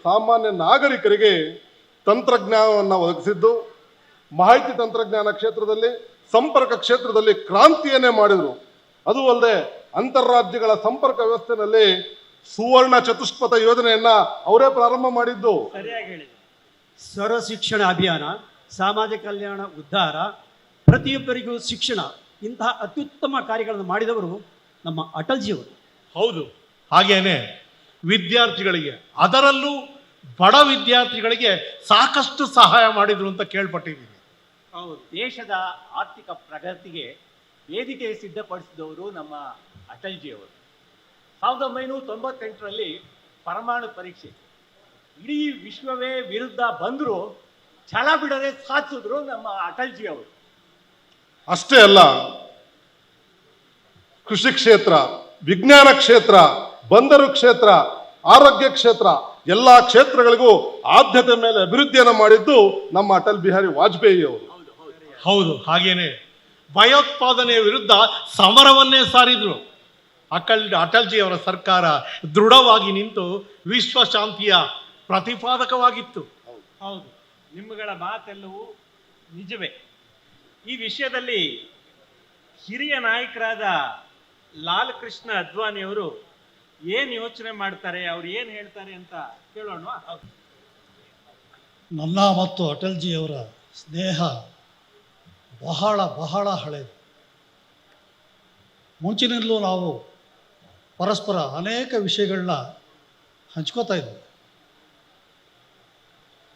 ಸಾಮಾನ್ಯ ನಾಗರಿಕರಿಗೆ ತಂತ್ರಜ್ಞಾನವನ್ನು ಒದಗಿಸಿದ್ದು, ಮಾಹಿತಿ ತಂತ್ರಜ್ಞಾನ ಕ್ಷೇತ್ರದಲ್ಲಿ, ಸಂಪರ್ಕ ಕ್ಷೇತ್ರದಲ್ಲಿ ಕ್ರಾಂತಿಯನ್ನೇ ಮಾಡಿದರು. ಅದು ಅಲ್ಲದೆ ಅಂತಾರಾಜ್ಯಗಳ ಸಂಪರ್ಕ ವ್ಯವಸ್ಥೆಯಲ್ಲಿ ಸುವರ್ಣ ಚತುಷ್ಪಥ ಯೋಜನೆಯನ್ನ ಅವರೇ ಪ್ರಾರಂಭ ಮಾಡಿದ್ದು. ಸರಿಯಾಗಿ ಹೇಳಿದೆ. ಸರ್ವ ಶಿಕ್ಷಣ ಅಭಿಯಾನ, ಸಾಮಾಜಿಕ ಕಲ್ಯಾಣ ಉದ್ಧಾರ, ಪ್ರತಿಯೊಬ್ಬರಿಗೂ ಶಿಕ್ಷಣ, ಇಂತಹ ಅತ್ಯುತ್ತಮ ಕಾರ್ಯಗಳನ್ನು ಮಾಡಿದವರು ನಮ್ಮ ಅಟಲ್ಜಿಯವರು. ಹೌದು, ಹಾಗೇನೆ ವಿದ್ಯಾರ್ಥಿಗಳಿಗೆ, ಅದರಲ್ಲೂ ಬಡ ವಿದ್ಯಾರ್ಥಿಗಳಿಗೆ ಸಾಕಷ್ಟು ಸಹಾಯ ಮಾಡಿದ್ರು ಅಂತ ಕೇಳ್ಪಟ್ಟಿದ್ದೀನಿ. ಹೌದು, ದೇಶದ ಆರ್ಥಿಕ ಪ್ರಗತಿಗೆ ವೇದಿಕೆ ಸಿದ್ಧಪಡಿಸಿದವರು ನಮ್ಮ ಅಟಲ್ಜಿಯವರು. 1998ರಲ್ಲಿ ಪರಮಾಣು ಪರೀಕ್ಷೆ, ಇಡೀ ವಿಶ್ವವೇ ವಿರುದ್ಧ ಬಂದರೂ ಛಲ ಬಿಡದೆ ಸಾಧಿಸಿದ್ರು ನಮ್ಮ ಅಟಲ್ಜಿಯವರು. ಅಷ್ಟೇ ಅಲ್ಲ, ಕೃಷಿ ಕ್ಷೇತ್ರ, ವಿಜ್ಞಾನ ಕ್ಷೇತ್ರ, ಬಂದರು ಕ್ಷೇತ್ರ, ಆರೋಗ್ಯ ಕ್ಷೇತ್ರ, ಎಲ್ಲ ಕ್ಷೇತ್ರಗಳಿಗೂ ಆದ್ಯತೆ ಮೇಲೆ ಅಭಿವೃದ್ಧಿಯನ್ನು ಮಾಡಿದ್ದು ನಮ್ಮ ಅಟಲ್ ಬಿಹಾರಿ ವಾಜಪೇಯಿ ಅವರು. ಹೌದು, ಹಾಗೇನೆ ಭಯೋತ್ಪಾದನೆಯ ವಿರುದ್ಧ ಸಮರವನ್ನೇ ಸಾರಿದ್ರು. ಅಟಲ್ಜಿಯವರ ಸರ್ಕಾರ ದೃಢವಾಗಿ ನಿಂತು ವಿಶ್ವ ಶಾಂತಿಯ ಪ್ರತಿಪಾದಕವಾಗಿತ್ತು. ಹೌದು, ನಿಮ್ಮಗಳ ಮಾತೆಲ್ಲವೂ ನಿಜವೇ. ಈ ವಿಷಯದಲ್ಲಿ ಹಿರಿಯ ನಾಯಕರಾದ ಲಾಲ್ ಕೃಷ್ಣ ಅದ್ವಾನಿಯವರು ಏನು ಯೋಚನೆ ಮಾಡ್ತಾರೆ, ಅವ್ರು ಏನು ಹೇಳ್ತಾರೆ ಅಂತ ಕೇಳೋಣ. ನನ್ನ ಮತ್ತು ಅಟಲ್ಜಿಯವರ ಸ್ನೇಹ ಬಹಳ ಬಹಳ ಹಳೆಯದು. ಮುಂಚಿನಿಂದಲೂ ನಾವು ಪರಸ್ಪರ ಅನೇಕ ವಿಷಯಗಳನ್ನ ಹಂಚ್ಕೋತಾ ಇದ್ವಿ.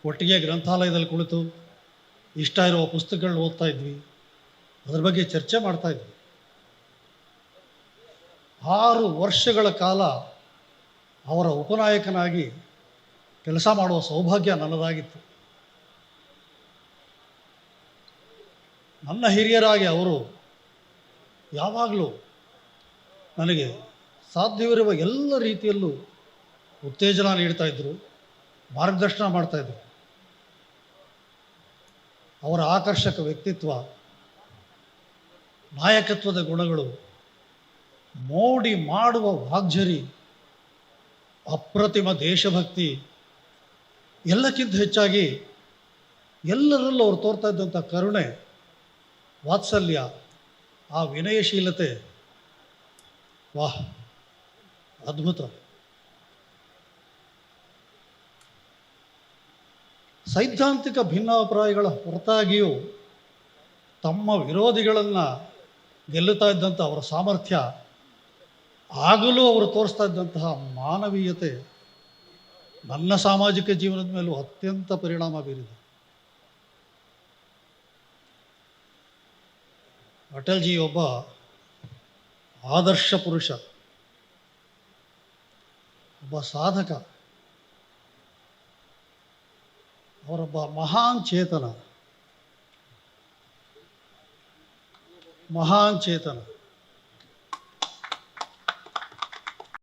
ಒಟ್ಟಿಗೆ ಗ್ರಂಥಾಲಯದಲ್ಲಿ ಕುಳಿತು ಇಷ್ಟ ಇರುವ ಪುಸ್ತಕಗಳನ್ನ ಓದ್ತಾ ಇದ್ವಿ, ಅದ್ರ ಬಗ್ಗೆ ಚರ್ಚೆ ಮಾಡ್ತಾ ಇದ್ವಿ. 6 ವರ್ಷಗಳ ಕಾಲ ಅವರ ಉಪನಾಯಕನಾಗಿ ಕೆಲಸ ಮಾಡುವ ಸೌಭಾಗ್ಯ ನನ್ನದಾಗಿತ್ತು. ನನ್ನ ಹಿರಿಯರಾಗಿ ಅವರು ಯಾವಾಗಲೂ ನನಗೆ ಸಾಧ್ಯವಿರುವ ಎಲ್ಲ ರೀತಿಯಲ್ಲೂ ಉತ್ತೇಜನ ನೀಡ್ತಾಯಿದ್ರು, ಮಾರ್ಗದರ್ಶನ ಮಾಡ್ತಾಯಿದ್ರು. ಅವರ ಆಕರ್ಷಕ ವ್ಯಕ್ತಿತ್ವ, ನಾಯಕತ್ವದ ಗುಣಗಳು, ಮೋಡಿ ಮಾಡುವ ವಾಗ್ಝರಿ, ಅಪ್ರತಿಮ ದೇಶಭಕ್ತಿ, ಎಲ್ಲಕ್ಕಿಂತ ಹೆಚ್ಚಾಗಿ ಎಲ್ಲರಲ್ಲೂ ಅವರು ತೋರ್ತಾ ಇದ್ದಂಥ ಕರುಣೆ, ವಾತ್ಸಲ್ಯ, ಆ ವಿನಯಶೀಲತೆ, ವಾಹ್, ಅದ್ಭುತ. ಸೈದ್ಧಾಂತಿಕ ಭಿನ್ನಾಭಿಪ್ರಾಯಗಳ ಹೊರತಾಗಿಯೂ ತಮ್ಮ ವಿರೋಧಿಗಳನ್ನು ಗೆಲ್ಲುತ್ತಾ ಇದ್ದಂಥ ಅವರ ಸಾಮರ್ಥ್ಯ, ಆಗಲೂ ಅವರು ತೋರಿಸ್ತಾ ಇದ್ದಂತಹ ಮಾನವೀಯತೆ ನನ್ನ ಸಾಮಾಜಿಕ ಜೀವನದ ಮೇಲೂ ಅತ್ಯಂತ ಪರಿಣಾಮ ಬೀರಿದೆ. ಅಟಲ್ಜಿ ಒಬ್ಬ ಆದರ್ಶ ಪುರುಷ, ಒಬ್ಬ ಸಾಧಕ, ಅವರೊಬ್ಬ ಮಹಾನ್ ಚೇತನ.